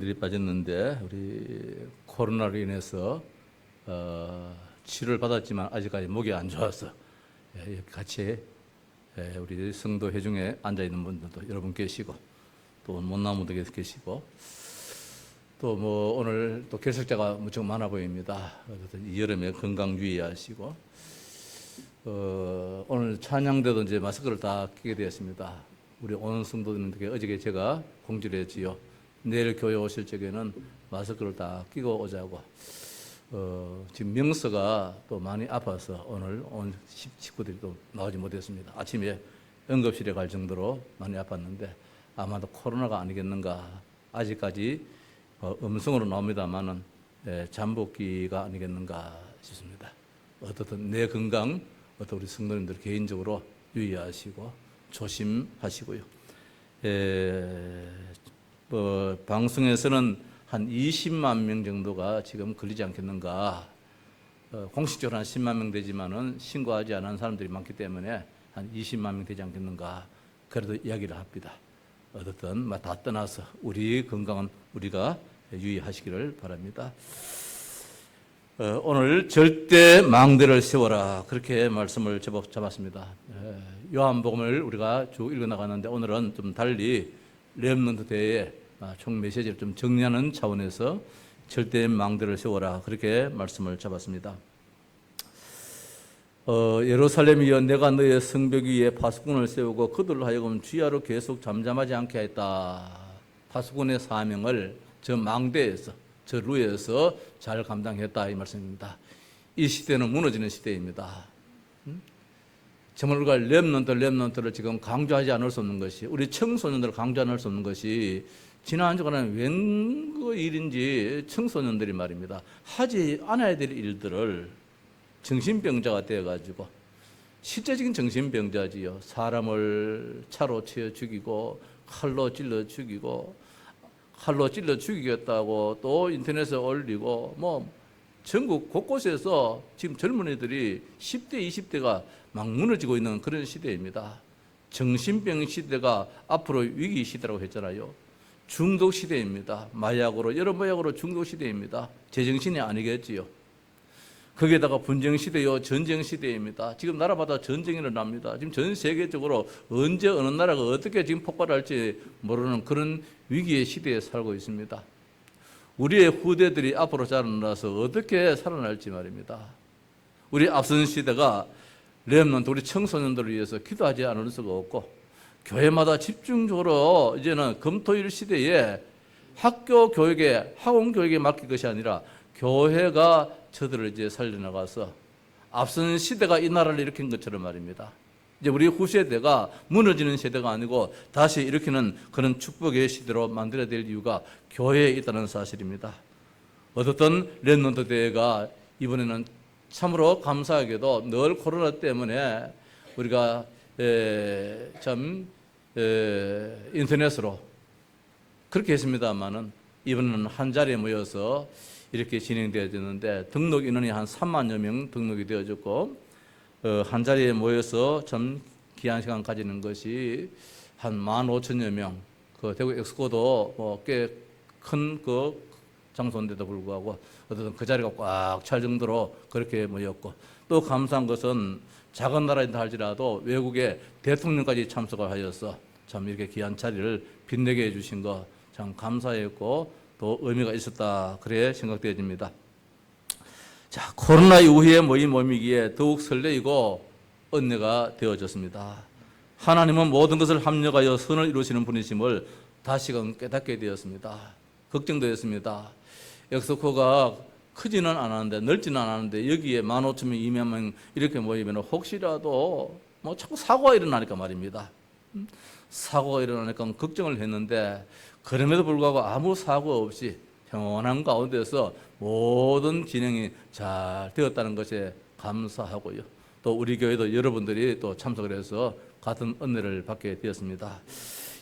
일들이 빠졌는데 우리 코로나로 인해서 치료를 받았지만 아직까지 목이 안 좋아서 같이 우리 성도 회중에 앉아 있는 분들도 여러분 계시고 또 못나무도 계시고 또 뭐 오늘 또 결석자가 무척 많아 보입니다. 이 여름에 건강 유의하시고 오늘 찬양대도 이제 마스크를 다 끼게 되었습니다. 우리 온 성도들에게 어저께 제가 공지를 했지요. 내일 교회 오실 적에는 마스크를 다 끼고 오자고. 지금 명서가 또 많이 아파서 오늘 온 식구들이 또 나오지 못했습니다. 아침에 응급실에 갈 정도로 많이 아팠는데 아마도 코로나가 아니겠는가. 아직까지 음성으로 나옵니다만은 잠복기가 아니겠는가 싶습니다. 어떻든 내 건강, 어떤 우리 성도님들 개인적으로 유의하시고 조심하시고요. 방송에서는 한 20만 명 정도가 지금 걸리지 않겠는가. 공식적으로 한 10만 명 되지만은 신고하지 않은 사람들이 많기 때문에 한 20만 명 되지 않겠는가. 그래도 이야기를 합니다. 어떻든 다 떠나서 우리 건강은 우리가 유의하시기를 바랍니다. 오늘 절대 망대를 세워라 그렇게 말씀을 제법 잡았습니다. 요한복음을 우리가 쭉 읽어나가는데 오늘은 좀 달리 렘넌트 대회의 총 메시지를 좀 정리하는 차원에서 절대 망대를 세워라 그렇게 말씀을 잡았습니다. 예루살렘이여 내가 너의 성벽 위에 파수꾼을 세우고 그들로 하여금 주야로 계속 잠잠하지 않게 했다. 파수꾼의 사명을 저 망대에서 저 루에서 잘 감당했다 이 말씀입니다. 이 시대는 무너지는 시대입니다. 정말 우리가 렘넌트를 지금 강조하지 않을 수 없는 것이 우리 청소년들을 강조 않을 수 없는 것이 지난 한 주간은 웬그 일인지 청소년들이 말입니다. 하지 않아야 될 일들을 정신병자가 되어가지고 실제적인 정신병자지요. 사람을 차로 치어 죽이고 칼로 찔러 죽이고 칼로 찔러 죽이겠다고 또 인터넷에 올리고 뭐 전국 곳곳에서 지금 젊은이들이 10대, 20대가 막 무너지고 있는 그런 시대입니다. 정신병 시대가 앞으로 위기 시대라고 했잖아요. 중독 시대입니다. 마약으로 여러 마약으로 중독 시대입니다. 제정신이 아니겠지요. 거기에다가 분쟁 시대요, 전쟁 시대입니다. 지금 나라마다 전쟁이 일어납니다. 지금 전 세계적으로 언제 어느 나라가 어떻게 지금 폭발할지 모르는 그런 위기의 시대에 살고 있습니다. 우리의 후대들이 앞으로 자라나서 어떻게 살아날지 말입니다. 우리 앞선 시대가 렘넌트 우리 청소년들을 위해서 기도하지 않을 수가 없고 교회마다 집중적으로 이제는 금토일 시대에 학교 교육에 학원 교육에 맡길 것이 아니라 교회가 저들을 이제 살려나가서 앞선 시대가 이 나라를 일으킨 것처럼 말입니다. 이제 우리 후세대가 무너지는 세대가 아니고 다시 일으키는 그런 축복의 시대로 만들어야 될 이유가 교회에 있다는 사실입니다. 어떻든 렘넌트 대회가 이번에는 참으로 감사하게도 늘 코로나 때문에 우리가 인터넷으로 그렇게 했습니다만은 이번에는 한 자리에 모여서 이렇게 진행되어졌는데 등록 인원이 한 3만여 명 등록이 되어졌고 한 자리에 모여서 참 귀한 시간 가지는 것이 한 15,000여 명. 그 대구 엑스코도 뭐 꽤 큰 그 장소인데도 불구하고 어쨌든 그 자리가 꽉 찰 정도로 그렇게 모였고 또 감사한 것은 작은 나라이다 할지라도 외국의 대통령까지 참석을 하여서 참 이렇게 귀한 자리를 빛내게 해주신 거 참 감사했고 또 의미가 있었다 그래 생각되어집니다. 자, 코로나 이후에 모임이기에 더욱 설레이고 은혜가 되어졌습니다. 하나님은 모든 것을 합력하여 선을 이루시는 분이심을 다시금 깨닫게 되었습니다. 걱정되었습니다. 엑스코가 크지는 않았는데 넓지는 않았는데 여기에 15,000명, 2만 이렇게 모이면 혹시라도 뭐 자꾸 사고가 일어나니까 말입니다. 사고가 일어나니까 걱정을 했는데 그럼에도 불구하고 아무 사고 없이 평온한 가운데서 모든 진행이 잘 되었다는 것에 감사하고요. 또 우리 교회도 여러분들이 또 참석을 해서 같은 은혜를 받게 되었습니다.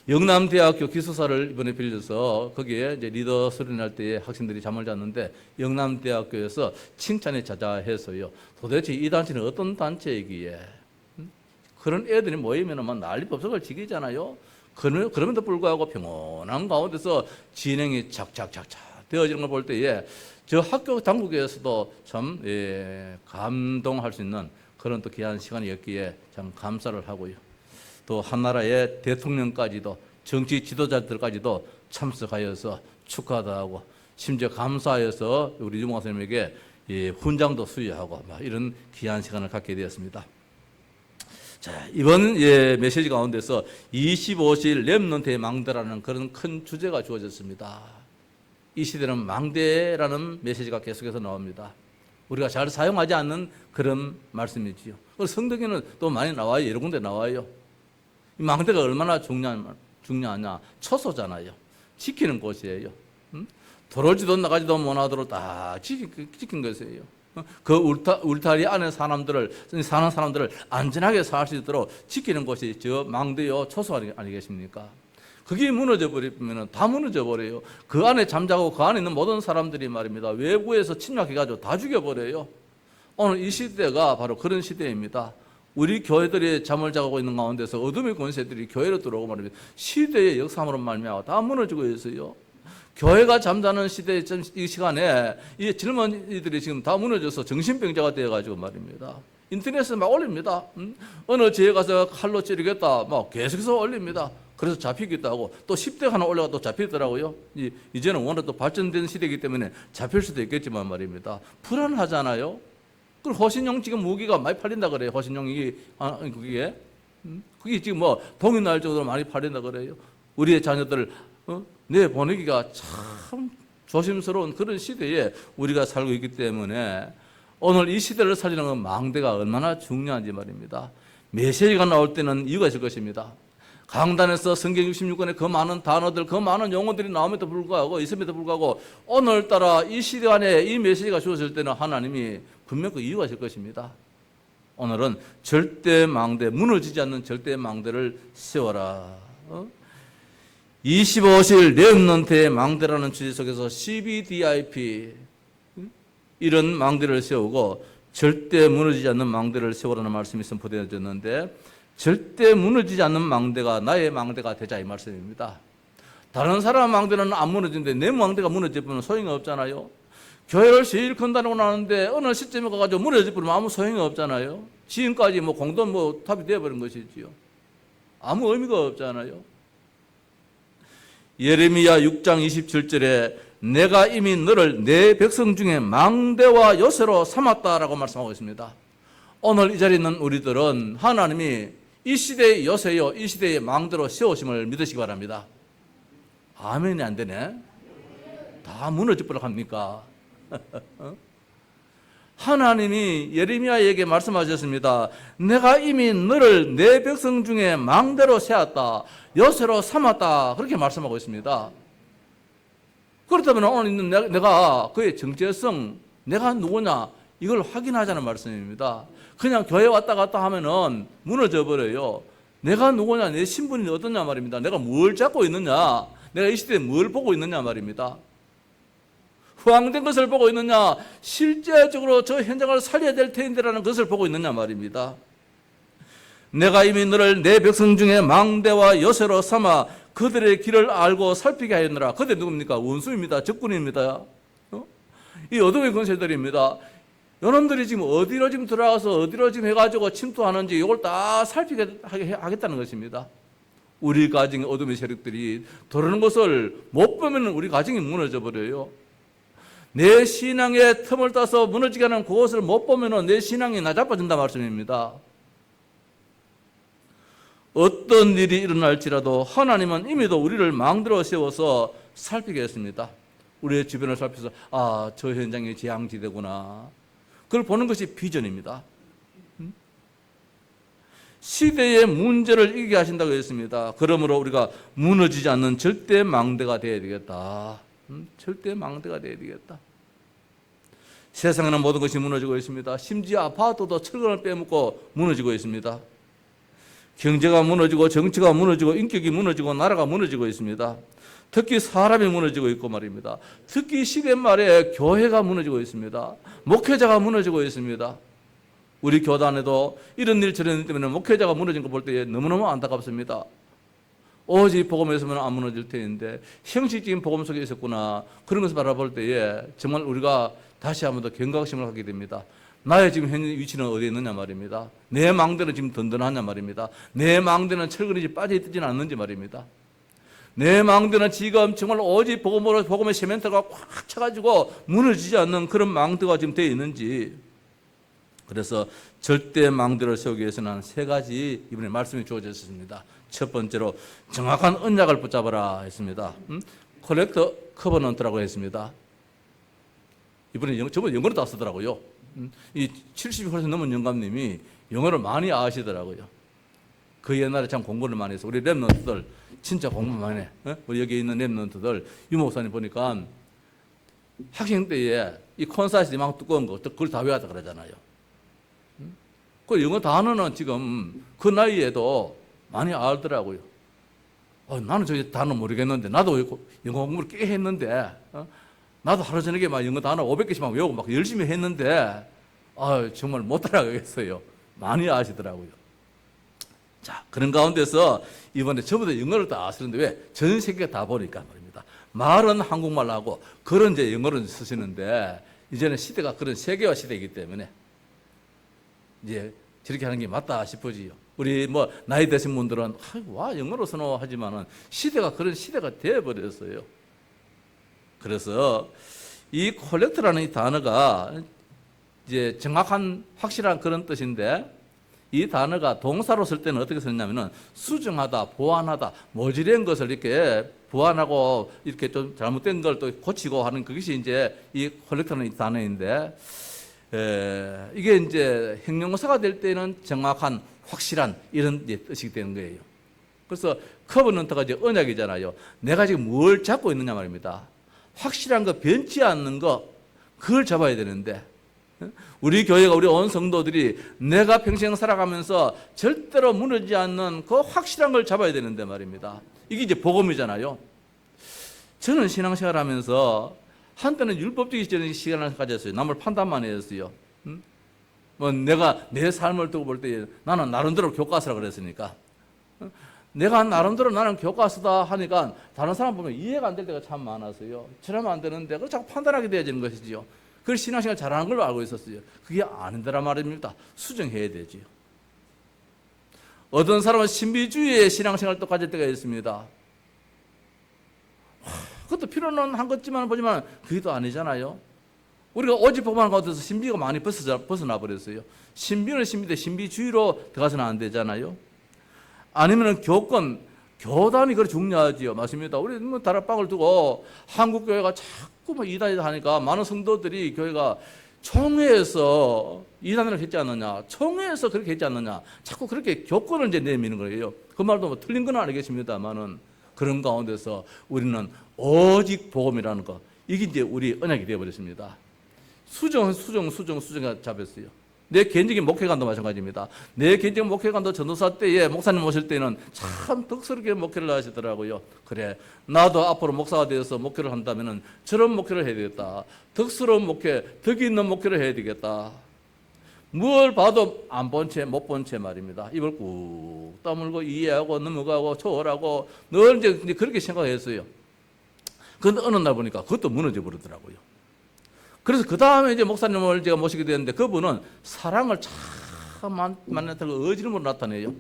영남대학교 기숙사를 이번에 빌려서 거기에 이제 리더 수련할 때에 학생들이 잠을 잤는데 영남대학교에서 칭찬에 자자해서요. 도대체 이 단체는 어떤 단체이기에 그런 애들이 모이면 막 난리 법석을 지기잖아요. 그럼에도 불구하고 평온한 가운데서 진행이 착착착착 되어지는 걸 볼 때에 저 학교 당국에서도 참 감동할 수 있는 그런 또 귀한 시간이었기에 참 감사를 하고요. 또 한나라의 대통령까지도 정치 지도자들까지도 참석하여서 축하도 하고 심지어 감사해서 우리 유몽아 선생님에게 훈장도 수여하고 이런 귀한 시간을 갖게 되었습니다. 자, 이번 메시지 가운데서 25실 렘넌트의 망대라는 그런 큰 주제가 주어졌습니다. 이 시대는 망대라는 메시지가 계속해서 나옵니다. 우리가 잘 사용하지 않는 그런 말씀이지요. 성경에는 또 많이 나와요. 여러 군데 나와요. 이 망대가 얼마나 중요하냐. 처소잖아요. 지키는 곳이에요. 들어오지도 나가지도 못하도록 다 지킨 것이에요. 그 울타리 안에 사는 사람들을 안전하게 살 수 있도록 지키는 곳이 저 망대요 처소 아니겠습니까? 그게 무너져 버리면 다 무너져 버려요. 그 안에 잠자고 그 안에 있는 모든 사람들이 말입니다. 외부에서 침략해가지고 다 죽여버려요. 오늘 이 시대가 바로 그런 시대입니다. 우리 교회들이 잠을 자고 있는 가운데서 어둠의 권세들이 교회로 들어오고 말입니다. 시대의 역사함으로 말미암아 다 무너지고 있어요. 교회가 잠자는 시대 이 시간에 이 젊은이들이 지금 다 무너져서 정신병자가 되어가지고 말입니다. 인터넷에 막 올립니다. 어느 지에 가서 칼로 찌르겠다 막 계속해서 올립니다. 그래서 잡히기도 하고 또 10대 하나 올라가 또 잡히더라고요. 이제는 워낙 또 발전된 시대이기 때문에 잡힐 수도 있겠지만 말입니다. 불안하잖아요. 그리고 호신용 지금 무기가 많이 팔린다 그래요. 호신용이 그게 지금 뭐 동이 날 정도로 많이 팔린다 그래요. 우리의 자녀들을 내보내기가 참 조심스러운 그런 시대에 우리가 살고 있기 때문에 오늘 이 시대를 살리는 건 망대가 얼마나 중요한지 말입니다. 메시지가 나올 때는 이유가 있을 것입니다. 강단에서 성경 66권의 그 많은 단어들, 그 많은 용어들이 나옴에도 불구하고 있음에도 불구하고 오늘따라 이 시대 안에 이 메시지가 주어질 때는 하나님이 분명 그 이유가 있을 것입니다. 오늘은 절대 망대, 무너지지 않는 절대 망대를 세워라. 25실 렘넌트의 망대라는 주제 속에서 CBDIP 이런 망대를 세우고 절대 무너지지 않는 망대를 세우라는 말씀이 선포되어졌는데 절대 무너지지 않는 망대가 나의 망대가 되자 이 말씀입니다. 다른 사람 망대는 안 무너지는데 내 망대가 무너지면 소용이 없잖아요. 교회를 제일 큰다고 하는데 어느 시점에 가가지고 무너져버리면 아무 소용이 없잖아요. 지금까지 뭐 공동 뭐 탑이 되어버린 것이지요. 아무 의미가 없잖아요. 예레미야 6장 27절에 내가 이미 너를 내 백성 중에 망대와 요새로 삼았다라고 말씀하고 있습니다. 오늘 이 자리에 있는 우리들은 하나님이 이 시대의 요새요, 이 시대의 망대로 세우심을 믿으시기 바랍니다. 아멘이 안 되네. 다 무너져 버려 합니까? 하나님이 예레미야에게 말씀하셨습니다. 내가 이미 너를 내 백성 중에 망대로 세웠다, 요새로 삼았다 그렇게 말씀하고 있습니다. 그렇다면 오늘 내가 그의 정체성, 내가 누구냐 이걸 확인하자는 말씀입니다. 그냥 교회 왔다 갔다 하면은 무너져 버려요. 내가 누구냐, 내 신분이 어떠냐 말입니다. 내가 뭘 잡고 있느냐, 내가 이 시대에 뭘 보고 있느냐 말입니다. 후황된 것을 보고 있느냐, 실제적으로 저 현장을 살려야 될 텐데라는 것을 보고 있느냐 말입니다. 내가 이미 너를 내 백성 중에 망대와 요새로 삼아 그들의 길을 알고 살피게 하였느라. 그들이 누굽니까? 원수입니다. 적군입니다. 이 어둠의 권세들입니다. 여러분들이 지금 어디로 지금 들어가서 어디로 지금 해가지고 침투하는지 이걸 다 살피게 하겠다는 것입니다. 우리 가정의 어둠의 세력들이 들어오는 것을 못 보면 우리 가정이 무너져 버려요. 내 신앙의 틈을 따서 무너지게 하는 그것을 못 보면 내 신앙이 나자빠진다 말씀입니다. 어떤 일이 일어날지라도 하나님은 이미도 우리를 망대로 세워서 살피게 했습니다. 우리의 주변을 살펴서 저 현장이 재앙지대구나. 그걸 보는 것이 비전입니다. 시대의 문제를 이기게 하신다고 했습니다. 그러므로 우리가 무너지지 않는 절대 망대가 되어야 되겠다. 절대 망대가 되어야 되겠다. 세상에는 모든 것이 무너지고 있습니다. 심지어 아파트도 철근을 빼먹고 무너지고 있습니다. 경제가 무너지고 정치가 무너지고 인격이 무너지고 나라가 무너지고 있습니다. 특히 사람이 무너지고 있고 말입니다. 특히 시대 말에 교회가 무너지고 있습니다. 목회자가 무너지고 있습니다. 우리 교단에도 이런 일 저런 일 때문에 목회자가 무너진 거 볼 때 너무너무 안타깝습니다. 오직 복음에 있으면 안 무너질 텐데 형식적인 복음 속에 있었구나. 그런 것을 바라볼 때에 정말 우리가 다시 한번 더 경각심을 갖게 됩니다. 나의 지금 현 위치는 어디에 있느냐 말입니다. 내 망대는 지금 든든하냐 말입니다. 내 망대는 철근이 빠져있지는 않는지 말입니다. 내 망대는 지금 정말 오직 복음으로 복음의 세멘트가 꽉 차가지고 무너지지 않는 그런 망대가 지금 되어 있는지. 그래서 절대 망대를 세우기 위해서는 세 가지 이번에 말씀이 주어졌습니다. 첫 번째로 정확한 언약을 붙잡아라 했습니다. 컬렉터 커버넌트라고 했습니다. 이번에 저번에 영어로 다 쓰더라고요. 이 70% 넘은 영감님이 영어를 많이 아시더라고요. 그 옛날에 참 공부를 많이 해서 우리 랩런트들 진짜 공부 많이 해. 우리 여기 있는 랩런트들 유 목사님 보니까 학생 때에 이 콘사이트 막 두꺼운 거 그걸 다 외웠다 그러잖아요. 그 영어 단어는 지금 그 나이에도 많이 알더라고요. 나는 저 단어 모르겠는데 나도 영어 공부를 꽤 했는데 나도 하루 저녁에 막 영어 단어 500개씩 막 외우고 막 열심히 했는데 정말 못 따라가겠어요. 많이 아시더라고요. 자, 그런 가운데서 이번에 전부 다 영어를 다 쓰는데 왜? 전 세계가 다 보니까 말입니다. 말은 한국말로 하고 글은 이제 영어를 쓰시는데 이제는 시대가 그런 세계화 시대이기 때문에 이제 저렇게 하는 게 맞다 싶어지요. 우리 뭐 나이 드신 분들은 와 영어로 선호하지만은 시대가 그런 시대가 되어버렸어요. 그래서 이 콜렉트라는 이 단어가 이제 정확한 확실한 그런 뜻인데 이 단어가 동사로 쓸 때는 어떻게 쓰냐면은 수정하다, 보완하다, 모질한 것을 이렇게 보완하고 이렇게 좀 잘못된 걸 또 고치고 하는 그것이 이제 이 콜렉트라는 이 단어인데 이게 이제 형용사가 될 때는 정확한 확실한 이런 뜻이 되는 거예요. 그래서 커버넌트가 이제 언약이잖아요. 내가 지금 뭘 잡고 있느냐 말입니다. 확실한 거, 변치 않는 거, 그걸 잡아야 되는데 우리 교회가 우리 온 성도들이 내가 평생 살아가면서 절대로 무너지지 않는 그 확실한 걸 잡아야 되는데 말입니다. 이게 이제 복음이잖아요. 저는 신앙생활 하면서 한때는 율법적인 시간을 가졌어요. 남을 판단만 했어요. 뭐 내가 내 삶을 두고 볼 때 나는 나름대로 교과서라 그랬으니까 내가 나름대로 나는 교과서다 하니까 다른 사람 보면 이해가 안 될 때가 참 많았어요. 저러면 안 되는데 그걸 자꾸 판단하게 되어지는 것이지요. 그걸 신앙생활 잘하는 걸로 알고 있었어요. 그게 아닌데라 말입니다. 수정해야 되지요. 어떤 사람은 신비주의의 신앙생활도 가질 때가 있습니다. 그것도 필요는 한 것지만 보지만 그게 또 아니잖아요. 우리가 오직 복음하는 가운데서 신비가 많이 벗어나 버렸어요. 신비는 신비인데 신비주의로 들어가서는 안 되잖아요. 아니면은 교단이 그렇게 중요하지요. 맞습니다. 우리 뭐 다락방을 두고 한국 교회가 자꾸 뭐 이단이다 하니까 많은 성도들이 교회가 총회에서 이단을 했지 않느냐, 총회에서 그렇게 했지 않느냐, 자꾸 그렇게 교권을 이제 내미는 거예요. 그 말도 뭐 틀린 건 아니겠습니다만은 그런 가운데서 우리는 오직 복음이라는 거, 이게 이제 우리 언약이 되어버렸습니다. 수정을 잡았어요. 내 개인적인 목회관도 마찬가지입니다. 내 개인적인 목회관도 전도사 때에 목사님 오실 때는 참 덕스럽게 목회를 하시더라고요. 그래, 나도 앞으로 목사가 되어서 목회를 한다면은 저런 목회를 해야 되겠다. 덕스러운 목회, 덕이 있는 목회를 해야 되겠다. 뭘 봐도 안 본 채, 못 본 채 말입니다. 입을 꾹 다물고 이해하고 넘어가고 초월하고 늘 이제 그렇게 생각했어요. 그런데 어느 날 보니까 그것도 무너져 버리더라고요. 그래서 그 다음에 이제 목사님을 제가 모시게 되는데 그분은 사랑을 참 만나다가 어지름으로 나타내요.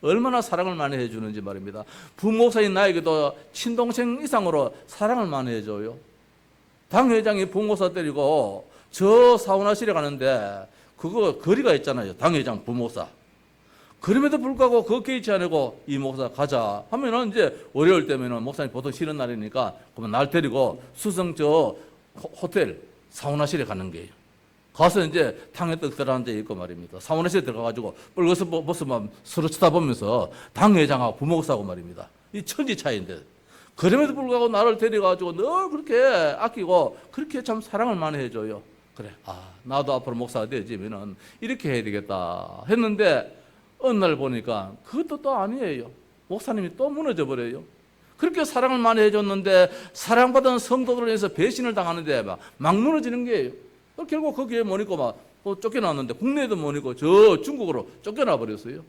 얼마나 사랑을 많이 해주는지 말입니다. 부목사인 나에게도 친동생 이상으로 사랑을 많이 해줘요. 당회장이 부목사 때리고 저 사우나실에 가는데 그거 거리가 있잖아요. 당회장 부목사. 그럼에도 불구하고 그거 개의치 않고 이 목사 가자 하면은 이제 월요일 때면은 목사님 보통 쉬는 날이니까 그러면 날 데리고 수성 저 호텔 사우나실에 가는 거예요. 가서 이제 당회떡 들어앉아 있고 말입니다. 사우나실에 들어가가지고 뻘거서 벗으면 서로 쳐다보면서 당회장하고 부목사하고 말입니다. 이 천지 차이인데 그럼에도 불구하고 나를 데려가지고 늘 그렇게 아끼고 그렇게 참 사랑을 많이 해줘요. 그래, 나도 앞으로 목사가 되지면은 이렇게 해야 되겠다 했는데 어느 날 보니까 그것도 또 아니에요. 목사님이 또 무너져 버려요. 그렇게 사랑을 많이 해줬는데 사랑받은 성도들을 위해서 배신을 당하는데 막 무너지는 거예요. 결국 거기에 못 있고 막 쫓겨났는데 국내에도 못 있고 저 중국으로 쫓겨나 버렸어요.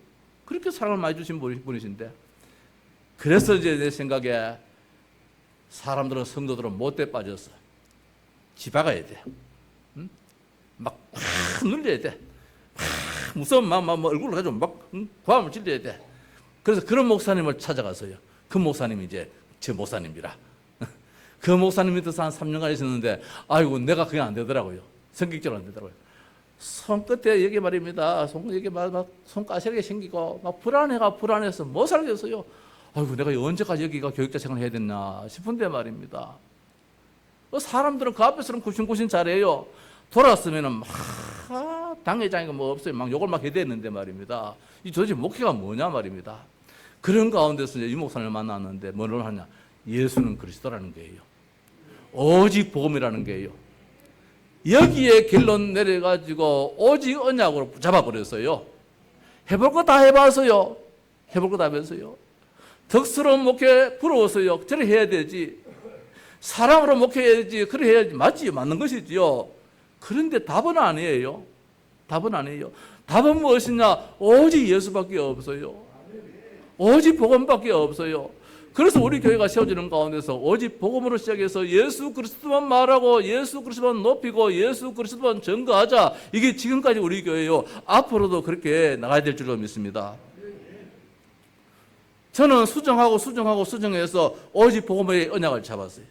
그렇게 사랑을 많이 주신 분이신데 그래서 이제 내 생각에 사람들은, 성도들은 못돼 빠졌어. 집박아야 돼. 응? 막 눌려야 돼. 무서운 막 얼굴을 가지고 막 고함을 질러야 돼. 그래서 그런 목사님을 찾아가서요. 그 목사님이 이제 제 목사님이라. 그 목사님 밑에서 한 3년간 있었는데, 아이고, 내가 그게 안 되더라고요. 성격적으로 안 되더라고요. 손끝에 여기 말입니다. 여기 막 손가시하게 생기고, 막 불안해서 못 살겠어요. 아이고, 내가 언제까지 여기가 교육자 생활을 해야 됐나 싶은데 말입니다. 사람들은 그 앞에서는 구신구신 잘해요. 돌아왔으면은 막 당회장이고 뭐 없어요. 막 욕을 막 해대는데 말입니다. 이 도대체 목회가 뭐냐 말입니다. 그런 가운데서 이제 이 목사님을 만났는데 뭐를 하냐? 예수는 그리스도라는 거예요. 오직 복음이라는 거예요. 여기에 결론 내려가지고 오직 언약으로 잡아버렸어요. 해볼 거 다 해봤어요. 해볼 거 다 해봤어요. 덕스러운 목회 부러워서요. 저래 해야 되지. 사랑으로 목회해야지. 그래 해야지. 맞지? 맞는 것이지요. 그런데 답은 아니에요. 답은 아니에요. 답은 무엇이냐? 오직 예수밖에 없어요. 오직 복음밖에 없어요. 그래서 우리 교회가 세워지는 가운데서 오직 복음으로 시작해서 예수 그리스도만 말하고 예수 그리스도만 높이고 예수 그리스도만 전거하자. 이게 지금까지 우리 교회요. 앞으로도 그렇게 나가야 될 줄로 믿습니다. 저는 수정해서 오직 복음의 언약을 잡았어요.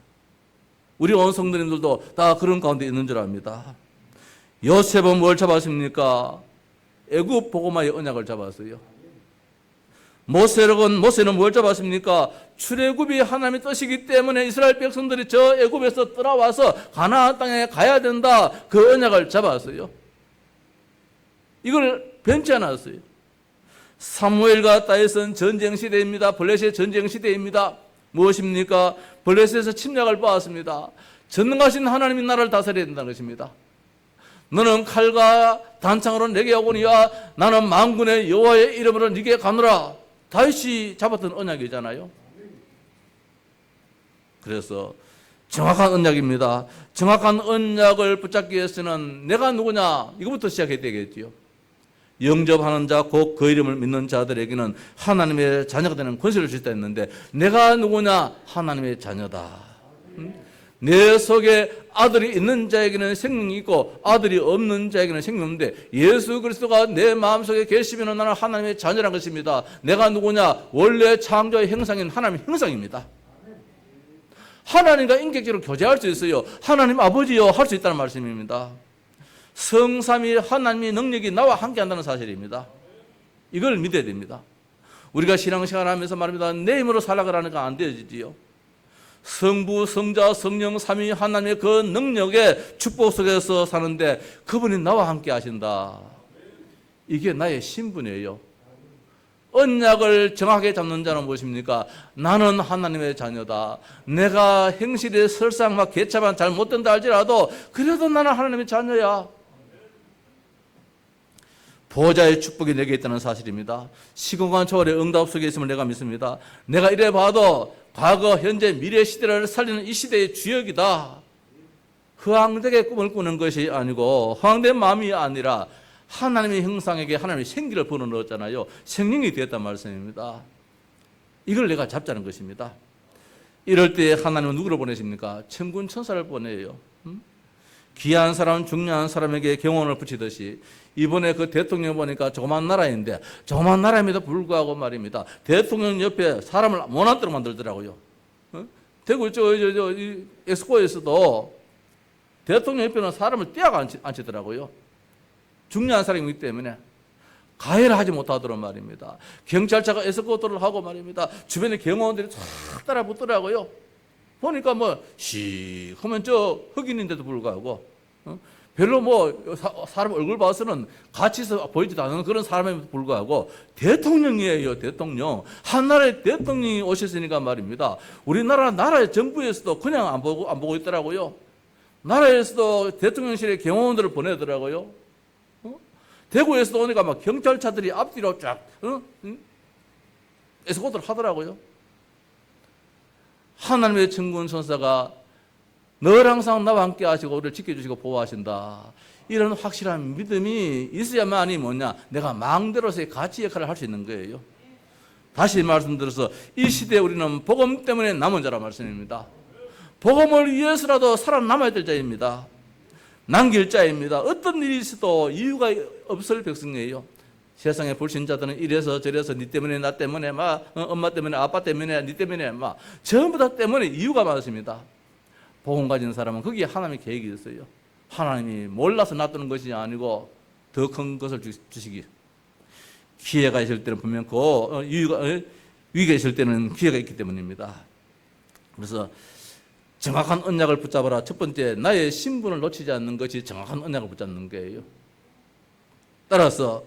우리 온 성도님들도 다 그런 가운데 있는 줄 압니다. 요셉은 뭘 잡았습니까? 애굽 복음의 언약을 잡았어요. 모세는 뭘 잡았습니까? 출애굽이 하나님의 뜻이기 때문에 이스라엘 백성들이 저 애굽에서 떠나와서 가나안 땅에 가야 된다. 그 언약을 잡았어요. 이걸 변치 않았어요. 사무엘과 다윗은 전쟁 시대입니다. 블레셋 전쟁 시대입니다. 무엇입니까? 블레셋에서 침략을 받았습니다. 전능하신 하나님이 나라를 다스려야 된다는 것입니다. 너는 칼과 단창으로 내게 오거니와 나는 만군의 여호와의 이름으로 네게 가노라. 다윗이 잡았던 언약이잖아요. 그래서 정확한 언약입니다. 정확한 언약을 붙잡기 위해서는 내가 누구냐? 이거부터 시작해야 되겠지요. 영접하는 자, 곧 그 이름을 믿는 자들에게는 하나님의 자녀가 되는 권세를 주셨다 했는데, 내가 누구냐? 하나님의 자녀다. 내 속에 아들이 있는 자에게는 생명이 있고 아들이 없는 자에게는 생명이 없는데, 예수 그리스도가 내 마음속에 계시면 나는 하나님의 자녀라는 것입니다. 내가 누구냐? 원래 창조의 형상인 하나님의 형상입니다. 하나님과 인격적으로 교제할 수 있어요. 하나님 아버지요 할 수 있다는 말씀입니다. 성삼위 하나님의 능력이 나와 함께 한다는 사실입니다. 이걸 믿어야 됩니다. 우리가 신앙생활 하면서 말입니다. 내 힘으로 살아가라 하니까 안 되지요. 성부, 성자, 성령, 삼위 하나님의 그 능력의 축복 속에서 사는데 그분이 나와 함께 하신다. 이게 나의 신분이에요. 언약을 정확하게 잡는 자는 무엇입니까? 나는 하나님의 자녀다. 내가 행실에 설상 막 개차만 잘못된다 할지라도 그래도 나는 하나님의 자녀야. 보호자의 축복이 내게 있다는 사실입니다. 시공간 초월의 응답 속에 있음을 내가 믿습니다. 내가 이래 봐도 과거, 현재, 미래 시대를 살리는 이 시대의 주역이다. 허황되게 꿈을 꾸는 것이 아니고 허황된 마음이 아니라 하나님의 형상에게 하나님의 생기를 불어넣었잖아요. 생명이 되었단 말씀입니다. 이걸 내가 잡자는 것입니다. 이럴 때 하나님은 누구를 보내십니까? 천군 천사를 보내요. 귀한 사람, 중요한 사람에게 경원을 붙이듯이 이번에 그 대통령 보니까 조그만 나라인데 조그만 나라임에도 불구하고 말입니다. 대통령 옆에 사람을 모난대로 만들더라고요. 대구 이 엑스포에서도 대통령 옆에는 사람을 떼어가 앉히더라고요. 중요한 사람이기 때문에 가해를 하지 못하도록 말입니다. 경찰차가 에스코트를 하고 말입니다. 주변에 경호원들이 쫙 따라 붙더라고요. 보니까 씩 하면 저 흑인인데도 불구하고 별로 사람 얼굴 봐서는 같이 보이지도 않는 그런 사람에도 불구하고 대통령이에요. 대통령. 한 나라의 대통령이 오셨으니까 말입니다. 우리나라 나라의 정부에서도 그냥 안 보고 있더라고요. 나라에서도 대통령실에 경호원들을 보내더라고요. 대구에서도 오니까 막 경찰차들이 앞뒤로 쫙 에스코트를 하더라고요. 하나님의 천군 천사가 늘 항상 나와 함께 하시고 우리를 지켜주시고 보호하신다. 이런 확실한 믿음이 있어야만이 뭐냐? 내가 망대로서의 가치 역할을 할 수 있는 거예요. 다시 말씀드려서 이 시대에 우리는 복음 때문에 남은 자라 말씀입니다. 복음을 위해서라도 살아남아야 될 자입니다. 남길 자입니다. 어떤 일이 있어도 이유가 없을 백성이에요. 세상의 불신자들은 이래서 저래서 니 때문에 나 때문에 엄마 때문에 아빠 때문에 니 때문에 전부 다 때문에 이유가 많습니다. 복음 가진 사람은 거기에 하나님의 계획이 있어요. 하나님이 몰라서 놔두는 것이 아니고 더 큰 것을 주시기. 기회가 있을 때는 분명 위기가 있을 때는 기회가 있기 때문입니다. 그래서 정확한 언약을 붙잡아라. 첫 번째, 나의 신분을 놓치지 않는 것이 정확한 언약을 붙잡는 거예요. 따라서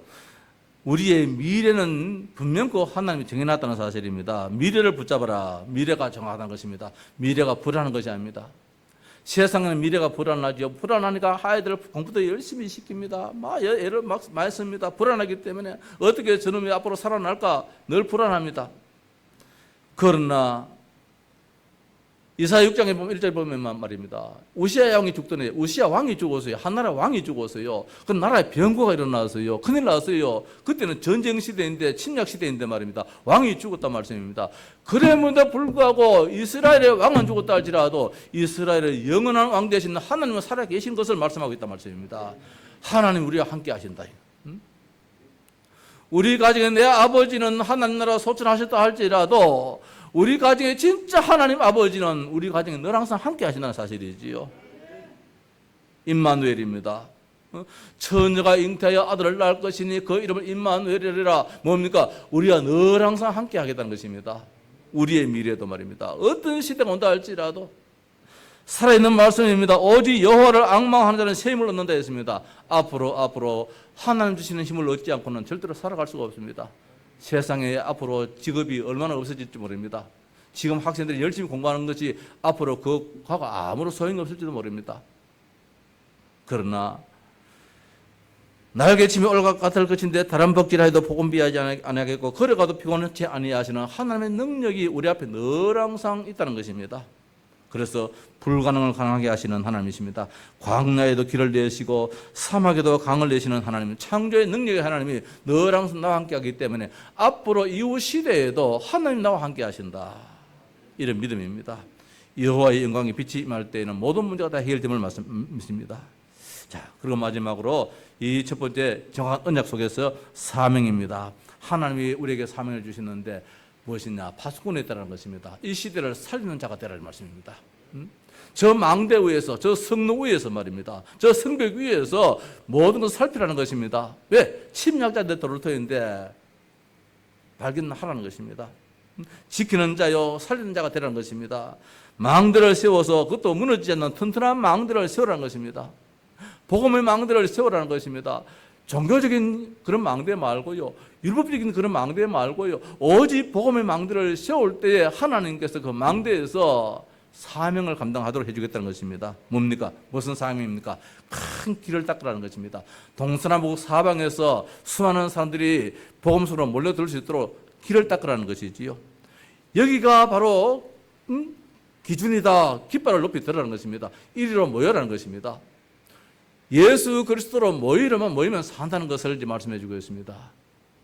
우리의 미래는 분명히 하나님이 정해놨다는 사실입니다. 미래를 붙잡아라. 미래가 정확한 것입니다. 미래가 불안한 것이 아닙니다. 세상에는 미래가 불안하죠. 불안하니까 아이들 공부도 열심히 시킵니다. 애를 많이 씁니다. 불안하기 때문에 어떻게 저놈이 앞으로 살아날까 늘 불안합니다. 그러나 이사야 6장에 보면 1절 보면 말입니다. 우시아 왕이 죽더니 우시아 왕이 죽었어요. 한나라 왕이 죽었어요. 그 나라에 병고가 일어났어요. 큰일 났어요. 그때는 전쟁 시대인데 침략 시대인데 말입니다. 왕이 죽었단 말씀입니다. 그럼에도 불구하고 이스라엘의 왕은 죽었다 할지라도 이스라엘의 영원한 왕 되신 하나님은 살아계신 것을 말씀하고 있단 말씀입니다. 하나님 우리와 함께 하신다. 우리 가정에 내 아버지는 하나님 나라 소천하셨다 할지라도 우리 가정에 진짜 하나님 아버지는 우리 가정에 늘 항상 함께 하신다는 사실이지요. 임마누엘입니다. 처녀가 잉태하여 아들을 낳을 것이니 그 이름을 임마누엘이라. 뭡니까? 우리가 늘 항상 함께 하겠다는 것입니다. 우리의 미래도 말입니다. 어떤 시대가 온다 할지라도 살아있는 말씀입니다. 오직 여호와를 앙망하는 자는 새 힘을 얻는다 했습니다. 앞으로 하나님 주시는 힘을 얻지 않고는 절대로 살아갈 수가 없습니다. 세상에 앞으로 직업이 얼마나 없어질지 모릅니다. 지금 학생들이 열심히 공부하는 것이 앞으로 그하고 아무런 소용이 없을지도 모릅니다. 그러나 날개침이 올것 같을 것인데 다른 복지라 해도 복음 비하지 아니하겠고 걸어가도 피곤하지 아니하시는 하나님의 능력이 우리 앞에 늘 항상 있다는 것입니다. 그래서 불가능을 가능하게 하시는 하나님이십니다. 광야에도 길을 내시고 사막에도 강을 내시는 하나님, 창조의 능력의 하나님이 늘 항상 나와 함께 하기 때문에 앞으로 이후 시대에도 하나님 나와 함께 하신다. 이런 믿음입니다. 여호와의 영광이 빛이 임할 때에는 모든 문제가 다 해결됨을 믿습니다. 자, 그리고 마지막으로 이 첫 번째 정확한 언약 속에서 사명입니다. 하나님이 우리에게 사명을 주시는데 무엇이냐? 파수꾼에 따르는 것입니다. 이 시대를 살리는 자가 되라는 말씀입니다. 저 망대 위에서, 저 성로 위에서 말입니다. 저 성벽 위에서 모든 것을 살피라는 것입니다. 왜? 침략자들 도르토인데 발견하라는 것입니다. 지키는 자요, 살리는 자가 되라는 것입니다. 망대를 세워서 그것도 무너지지 않는 튼튼한 망대를 세우라는 것입니다. 복음의 망대를 세우라는 것입니다. 종교적인 그런 망대 말고요, 율법적인 그런 망대 말고요, 오직 복음의 망대를 세울 때에 하나님께서 그 망대에서 사명을 감당하도록 해주겠다는 것입니다. 뭡니까? 무슨 사명입니까? 큰 길을 닦으라는 것입니다. 동서남북 사방에서 수많은 사람들이 복음으로 몰려들 수 있도록 길을 닦으라는 것이지요. 여기가 바로 기준이다. 깃발을 높이 들으라는 것입니다. 이리로 모여라는 것입니다. 예수 그리스도로 모이면 산다는 것을 이제 말씀해 주고 있습니다.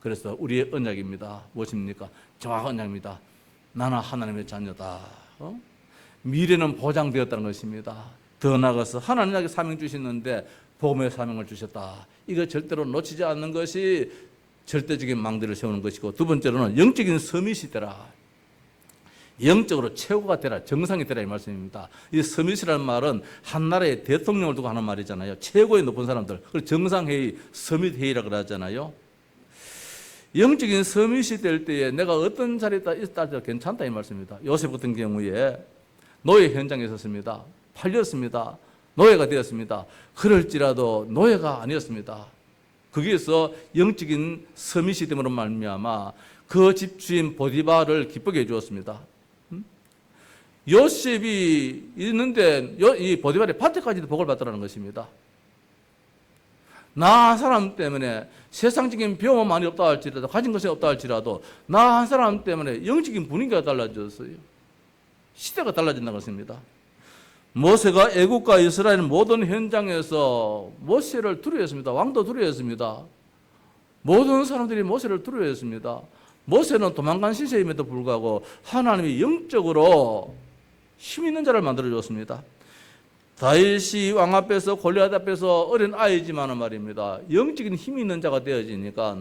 그래서 우리의 언약입니다. 무엇입니까? 정확한 언약입니다. 나는 하나님의 자녀다. 미래는 보장되었다는 것입니다. 더 나아가서 하나님에게 사명 주시는데 복음의 사명을 주셨다. 이거 절대로 놓치지 않는 것이 절대적인 망대를 세우는 것이고, 두 번째로는 영적인 서밋이 되라. 영적으로 최고가 되라, 정상이 되라 이 말씀입니다. 이 서밋이라는 말은 한 나라의 대통령을 두고 하는 말이잖아요. 최고의 높은 사람들, 그걸 정상회의, 서밋회의라고 그러잖아요. 영적인 서밋이 될 때에 내가 어떤 자리에 있다 괜찮다 이 말씀입니다. 요셉 같은 경우에 노예 현장에 있었습니다. 팔렸습니다. 노예가 되었습니다. 그럴지라도 노예가 아니었습니다. 거기에서 영적인 서밋이 됨으로 말미암아 그 집주인 보디바를 기쁘게 해주었습니다. 요셉이 있는데 이 보디발의 밭에까지도 복을 받더라는 것입니다. 나 한 사람 때문에 세상적인 병은 많이 없다 할지라도, 가진 것이 없다 할지라도 나 한 사람 때문에 영적인 분위기가 달라졌어요. 시대가 달라진다는 것입니다. 모세가 애국과 이스라엘 모든 현장에서 모세를 두려워했습니다. 왕도 두려워했습니다. 모든 사람들이 모세를 두려워했습니다. 모세는 도망간 시세임에도 불구하고 하나님이 영적으로 힘 있는 자를 만들어 줬습니다. 다윗이 왕 앞에서 골리앗 앞에서 어린 아이지만은 말입니다. 영적인 힘이 있는 자가 되어지니까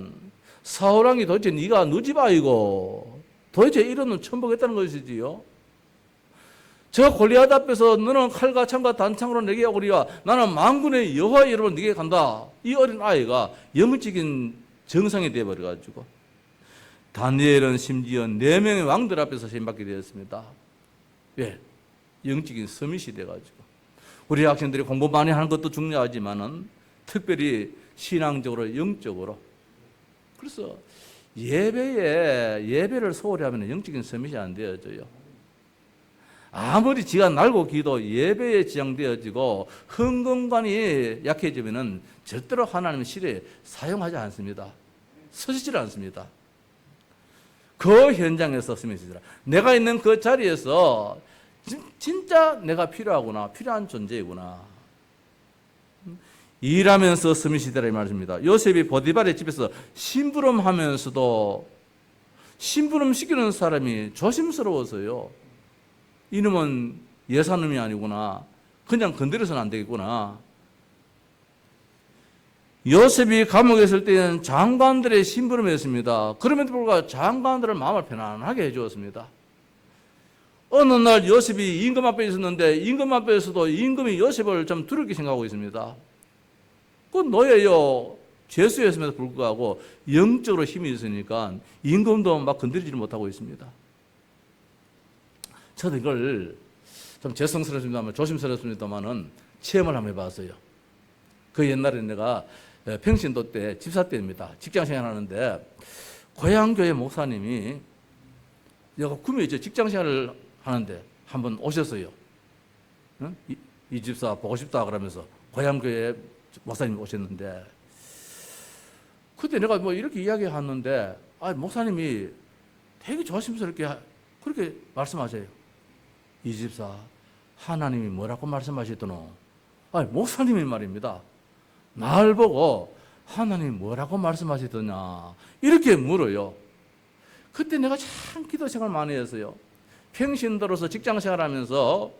사울 왕이 도대체 네가 누지 아이고 도대체 이런 놈 처음 보겠다는 것이지요. 저 골리앗 앞에서 너는 칼과 창과 단창으로 내게 오리와 나는 만군의 여호와 이름으로 네게 간다. 이 어린 아이가 영적인 정상이 되어버려가지고 다니엘은 심지어 4명의 왕들 앞에서 시험받게 되었습니다. 왜? 영적인 서밋이 돼가지고. 우리 학생들이 공부 많이 하는 것도 중요하지만은 특별히 신앙적으로 영적으로. 그래서 예배를 소홀히 하면 영적인 서밋이 안 되어져요. 아무리 지가 날고 기도 예배에 지장되어지고 흥건관이 약해지면은 절대로 하나님의 실에 사용하지 않습니다. 서지질 않습니다. 그 현장에서 서밋이더라. 내가 있는 그 자리에서 진짜 내가 필요하구나, 필요한 존재이구나. 일하면서 서밋이 되라 이 말입니다. 요셉이 보디발의 집에서 심부름하면서도 심부름 시키는 사람이 조심스러워서요. 이놈은 예사놈이 아니구나. 그냥 건드려서는 안 되겠구나. 요셉이 감옥에 있을 때는 장관들의 심부름했습니다. 그럼에도 불구하고 장관들의 마음을 편안하게 해주었습니다. 어느 날 요셉이 임금 앞에 있었는데 임금 앞에서도 임금이 요셉을 좀 두렵게 생각하고 있습니다. 그건 노예요. 죄수였음에도 불구하고 영적으로 힘이 있으니까 임금도 막 건드리지를 못하고 있습니다. 저도 이걸 좀 죄송스럽습니다만 조심스럽습니다만은 체험을 한번 해봤어요. 그 옛날에 내가 평신도 때 집사 때입니다. 직장생활 하는데 고향교회 목사님이 여기 구미에 직장생활을 하는데 한번 오셨어요. 응? 이 집사 보고 싶다 그러면서 고향교회 목사님이 오셨는데 그때 내가 뭐 이렇게 이야기하는데 목사님이 되게 조심스럽게 그렇게 말씀하세요. 이 집사 하나님이 뭐라고 말씀하시더노? 목사님이 말입니다. 날 보고 하나님이 뭐라고 말씀하시더냐 이렇게 물어요. 그때 내가 참 기도 생활 많이 했어요. 평신도로서 직장 생활하면서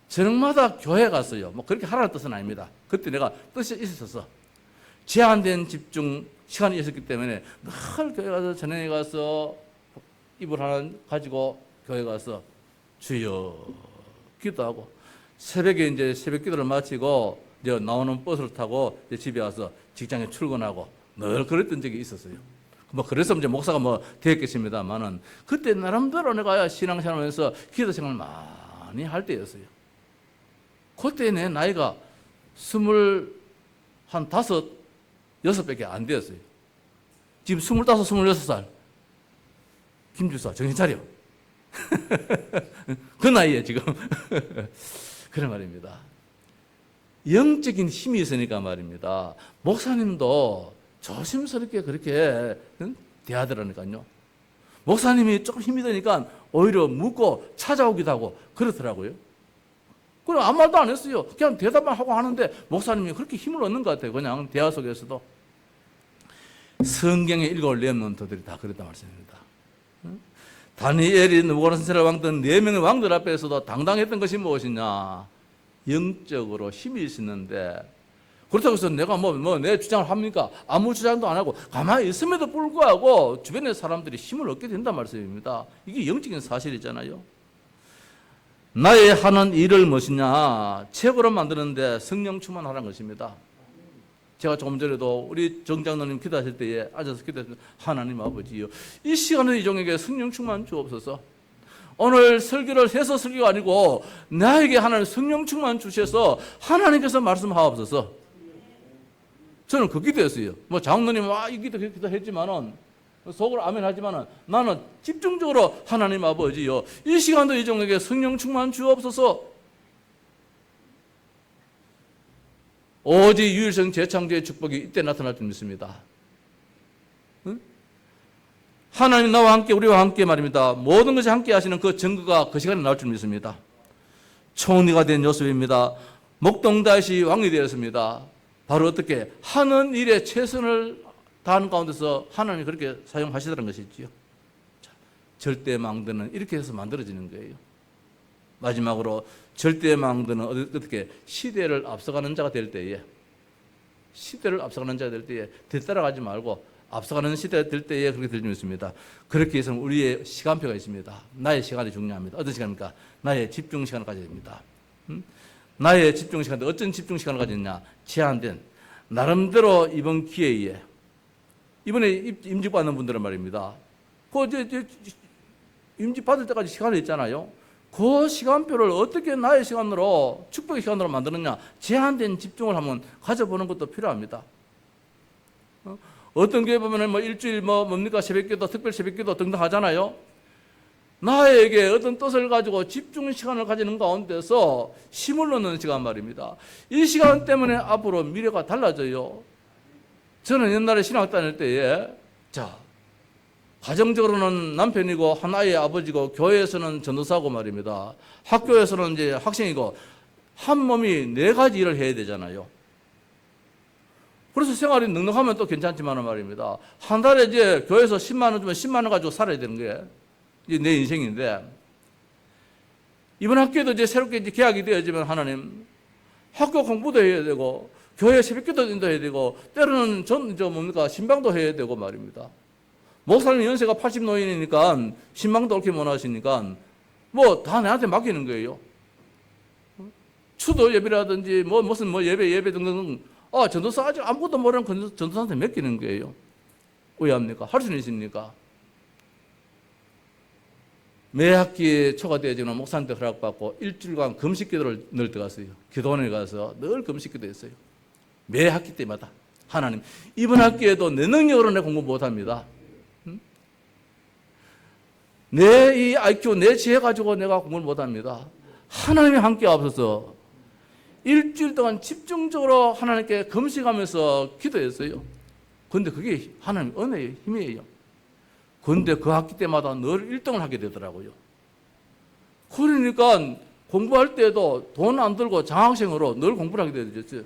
저녁마다 교회 갔어요. 뭐 그렇게 하라는 뜻은 아닙니다. 그때 내가 뜻이 있었어. 제한된 집중 시간이 있었기 때문에 늘 교회 가서 저녁에 가서 이불 하나 가지고 교회 가서 주여 기도하고 새벽에 이제 새벽 기도를 마치고 이제 나오는 버스를 타고 이제 집에 와서 직장에 출근하고 늘 그랬던 적이 있었어요. 뭐 그래서 이제 목사가 뭐 되었겠습니다만은 그때 나름대로 내가 신앙생활하면서 기도생활 많이 할 때였어요. 그때 내 나이가 25, 6밖에 안 되었어요. 지금 25, 26살. 김주사 정신 차려. 그 나이에 지금 그런 말입니다. 영적인 힘이 있으니까 말입니다. 목사님도 조심스럽게 그렇게 대하더라니까요. 목사님이 조금 힘이 드니까 오히려 묻고 찾아오기도 하고 그렇더라고요. 그럼 아무 말도 안 했어요. 그냥 대답만 하고 하는데 목사님이 그렇게 힘을 얻는 것 같아요. 그냥 대화 속에서도. 성경에 읽어올 렘넌트들이 다 그랬단 말씀입니다. 다니엘이 느부갓네살 왕 등 4명의 왕들 앞에서도 당당했던 것이 무엇이냐? 영적으로 힘이 있었는데 그렇다고 해서 내가 내 주장을 합니까? 아무 주장도 안 하고 가만히 있음에도 불구하고 주변의 사람들이 힘을 얻게 된단 말씀입니다. 이게 영적인 사실이잖아요. 나의 하는 일을 무엇이냐? 최고로 만드는데 성령 충만하라는 것입니다. 제가 조금 전에도 우리 정장로님 기도하실 때에 앉아서 기도했습니다. 하나님 아버지요, 이 시간에 이 종에게 성령 충만 주옵소서. 오늘 설교를 해서 설교가 아니고 나에게 하나님 성령 충만 주셔서 하나님께서 말씀하옵소서. 저는 그 기도했어요. 뭐 장로님 이 기도 했지만은 속으로 아멘 하지만은 나는 집중적으로 하나님 아버지요, 이 시간도 이 종에게 성령 충만 주옵소서. 오직 유일성 재창조의 축복이 이때 나타날 줄 믿습니다. 응? 하나님 나와 함께 우리와 함께 말입니다. 모든 것이 함께 하시는 그 증거가 그 시간에 나올 줄 믿습니다. 총리가 된 요셉입니다. 목동 다윗이 왕이 되었습니다. 바로 어떻게 하는 일에 최선을 다 하는 가운데서 하나님이 그렇게 사용하시더라는 것이지요. 자, 절대망대는 이렇게 해서 만들어지는 거예요. 마지막으로 절대망대는 어떻게 시대를 앞서가는 자가 될 때에, 시대를 앞서가는 자가 될 때에 뒤따라가지 말고 앞서가는 시대가 될 때에 그렇게 들리고 있습니다. 그렇게 해서는 우리의 시간표가 있습니다. 나의 시간이 중요합니다. 어떤 시간입니까? 나의 집중 시간을 가져야 됩니다. 나의 집중 시간인데 어떤 집중 시간을 가졌냐? 제한된 나름대로 이번 기회에 이번에 임직 받는 분들은 말입니다. 임직 받을 때까지 시간이 있잖아요. 그 시간표를 어떻게 나의 시간으로 축복의 시간으로 만드느냐, 제한된 집중을 한번 가져보는 것도 필요합니다. 어떤 교회 보면은 일주일 뭡니까 새벽기도, 특별 새벽기도 등등 하잖아요. 나에게 어떤 뜻을 가지고 집중 시간을 가지는 가운데서 힘을 넣는 시간 말입니다. 이 시간 때문에 앞으로 미래가 달라져요. 저는 옛날에 신학 다닐 때에 가정적으로는 남편이고 하나의 아버지고 교회에서는 전도사고 말입니다. 학교에서는 이제 학생이고 한 몸이 4가지 일을 해야 되잖아요. 그래서 생활이 넉넉하면 또 괜찮지만 말입니다. 한 달에 이제 교회에서 10만 원 주면 10만 원 가지고 살아야 되는 게 이제 내 인생인데, 이번 학교에도 이제 새롭게 이제 계약이 되어지면 하나님 학교 공부도 해야 되고 교회 새벽기도 해야 되고 때로는 신방도 해야 되고 말입니다. 목사님 연세가 80 노인이니까 신방도 그렇게 못 하시니까 다 내한테 맡기는 거예요. 추도 예배라든지 무슨 예배 등등. 전도사 아직 아무것도 모르는 전도사한테 맡기는 거예요. 왜 합니까? 할 수는 있습니까? 매 학기에 초과되어지는 목사한테 허락받고 일주일간 금식 기도를 늘 들어갔어요. 기도원에 가서 늘 금식 기도했어요. 매 학기 때마다. 하나님, 이번 학기에도 내 능력으로 내 공부 못합니다. 내 이 IQ, 내 지혜 가지고 내가 공부를 못합니다. 하나님이 함께 하옵소서. 일주일 동안 집중적으로 하나님께 금식하면서 기도했어요. 그런데 그게 하나님 은혜의 힘이에요. 그런데 그 학기 때마다 늘 1등을 하게 되더라고요. 그러니까 공부할 때도 돈 안 들고 장학생으로 늘 공부를 하게 되었어요.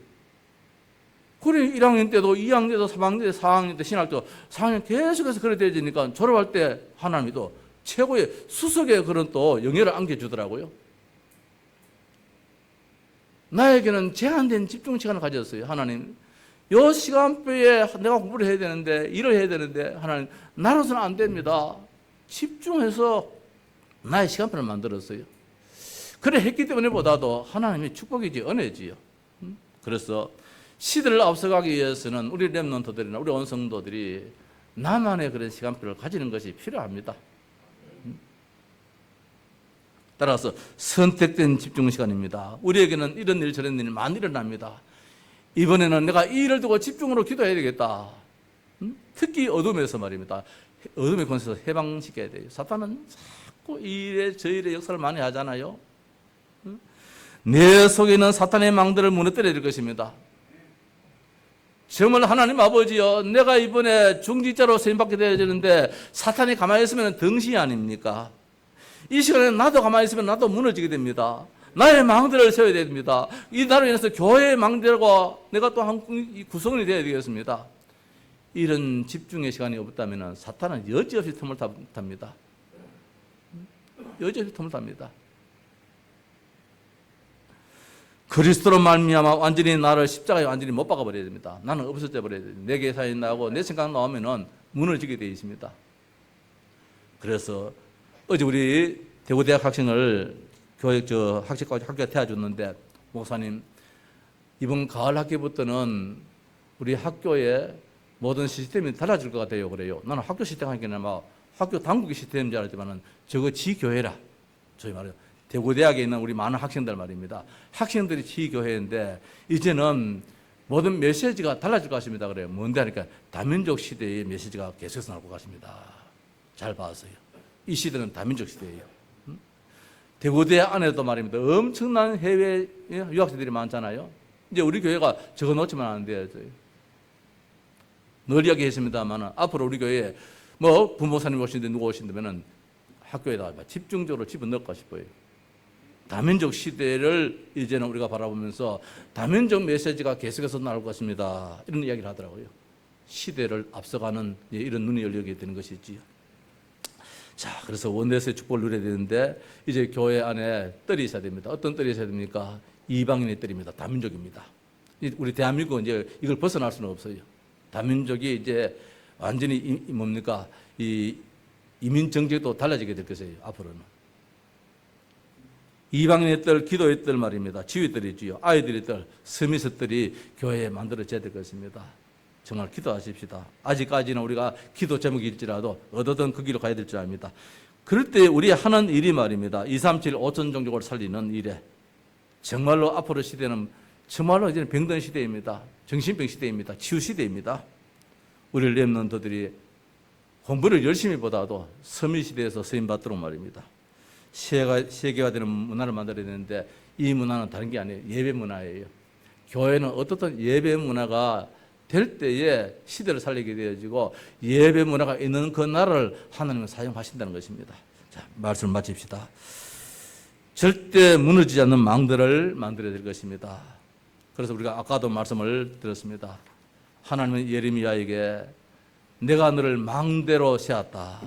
그래 1학년 때도 2학년 때도 3학년 때 4학년 때 신학도 4학년 계속해서 그래 되어지니까 졸업할 때 하나님이 또 최고의 수석의 그런 또 영예를 안겨주더라고요. 나에게는 제한된 집중 시간을 가졌어요. 하나님, 이 시간표에 내가 공부를 해야 되는데, 일을 해야 되는데, 하나님, 나로서는 안 됩니다. 집중해서 나의 시간표를 만들었어요. 그래 했기 때문에 보다도 하나님의 축복이지, 은혜지요. 그래서 시대를 앞서가기 위해서는 우리 렘넌트들이나 우리 온 성도들이 나만의 그런 시간표를 가지는 것이 필요합니다. 따라서 선택된 집중 시간입니다. 우리에게는 이런 일 저런 일이 많이 일어납니다. 이번에는 내가 이 일을 두고 집중으로 기도해야 되겠다. 특히 어둠에서 말입니다. 어둠의 권세에서 해방시켜야 돼요. 사탄은 자꾸 이래 저일의 역사를 많이 하잖아요. 내 속에 있는 사탄의 망들을 무너뜨려야 될 것입니다. 정말 하나님 아버지여, 내가 이번에 중직자로 세임받게 되어야 되는데 사탄이 가만히 있으면 덩신이 아닙니까? 이 시간에 나도 가만히 있으면 나도 무너지게 됩니다. 나의 망대를 세워야 됩니다. 이 나로 인해서 교회의 망대가 내가 또 한 구성원이 되어야 되겠습니다. 이런 집중의 시간이 없다면 사탄은 여지없이 틈을 탑니다. 여지없이 틈을 탑니다. 그리스도로 말미암아 완전히 나를 십자가에 완전히 못 박아버려야 됩니다. 나는 없어져 버려야 됩니다. 내 계산이 나오고 내 생각 나오면 무너지게 되어 있습니다. 그래서 어제 우리 대구대학 학생을 학교에 태워줬는데, 목사님, 이번 가을 학기부터는 우리 학교의 모든 시스템이 달라질 것 같아요. 그래요. 나는 학교 시스템 하기에는 학교 당국의 시스템인 줄 알았지만은 저거 지교회라. 저희 말이에요. 대구대학에 있는 우리 많은 학생들 말입니다. 학생들이 지교회인데 이제는 모든 메시지가 달라질 것 같습니다. 그래요. 뭔데 하니까 다민족 시대의 메시지가 계속해서 나올 것 같습니다. 잘 봐서요. 이 시대는 다민족 시대예요. 대구대학 안에도 말입니다. 엄청난 해외 유학생들이 많잖아요. 이제 우리 교회가 저거 놓치면 안 돼요. 늘 이야기했습니다만 앞으로 우리 교회에 부모사님 오시는데 누구 오신다면 학교에다가 집중적으로 집어넣을까 싶어요. 다민족 시대를 이제는 우리가 바라보면서 다민족 메시지가 계속해서 나올 것입니다. 이런 이야기를 하더라고요. 시대를 앞서가는 이런 눈이 열리게 되는 것이지요. 자, 그래서 원내에서의 축복을 누려야 되는데 이제 교회 안에 뜰이 있어야 됩니다. 어떤 뜰이 있어야 됩니까? 이방인의 뜰입니다. 다민족입니다. 우리 대한민국은 이제 이걸 벗어날 수는 없어요. 다민족이 이제 완전히 뭡니까? 이 이민 정책도 달라지게 될 것이에요. 앞으로는. 이방인의 뜰, 기도의 뜰 말입니다. 지휘 뜰이지요. 아이들의 뜰, 서밋의 뜰이 교회에 만들어져야 될 것입니다. 정말 기도하십시다. 아직까지는 우리가 기도 제목일지라도 어디든 그 길로 가야 될 줄 압니다. 그럴 때 우리 하는 일이 말입니다. 237 5천 종족을 살리는 일에 정말로 앞으로 시대는 정말로 이제는 병든 시대입니다. 정신병 시대입니다. 치유 시대입니다. 우리 렘넌트들이 공부를 열심히 보다도 서밋 시대에서 쓰임 받도록 말입니다. 세계화되는 문화를 만들어야 되는데 이 문화는 다른 게 아니에요. 예배 문화예요. 교회는 어떻든 예배 문화가 될 때에 시대를 살리게 되어지고 예배 문화가 있는 그 나라를 하나님은 사용하신다는 것입니다. 자, 말씀을 마칩시다. 절대 무너지지 않는 망대를 만들어야 될 것입니다. 그래서 우리가 아까도 말씀을 드렸습니다. 하나님은 예레미야에게 내가 너를 망대로 세웠다.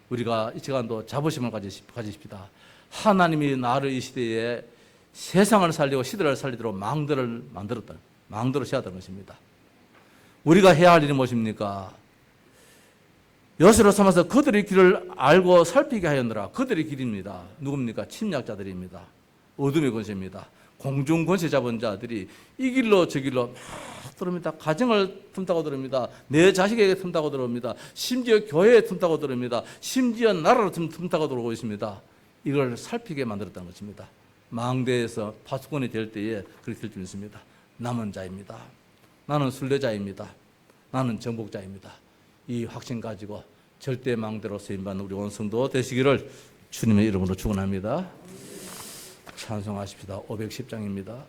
우리가 이 시간도 자부심을 가지십시다. 하나님이 나를 이 시대에 세상을 살리고 시대를 살리도록 망대를 만들었다. 망대로 세웠다는 것입니다. 우리가 해야 할 일이 무엇입니까? 여수로 삼아서 그들의 길을 알고 살피게 하였느라. 그들의 길입니다. 누굽니까? 침략자들입니다. 어둠의 권세입니다. 공중 권세 잡은 자들이 이 길로 저 길로 막 들어옵니다. 가정을 틈타고 들어옵니다. 내 자식에게 틈타고 들어옵니다. 심지어 교회에 틈타고 들어옵니다. 심지어 나라로 틈타고 들어오고 있습니다. 이걸 살피게 만들었다는 것입니다. 망대에서 파수꾼이 될 때에 그렇게 될 줄 있습니다. 남은 자입니다. 나는 순례자입니다. 나는 정복자입니다. 이 확신 가지고 절대 망대로 쓰임받는 우리 온 성도 되시기를 주님의 이름으로 축원합니다. 찬송하십시다. 510장입니다.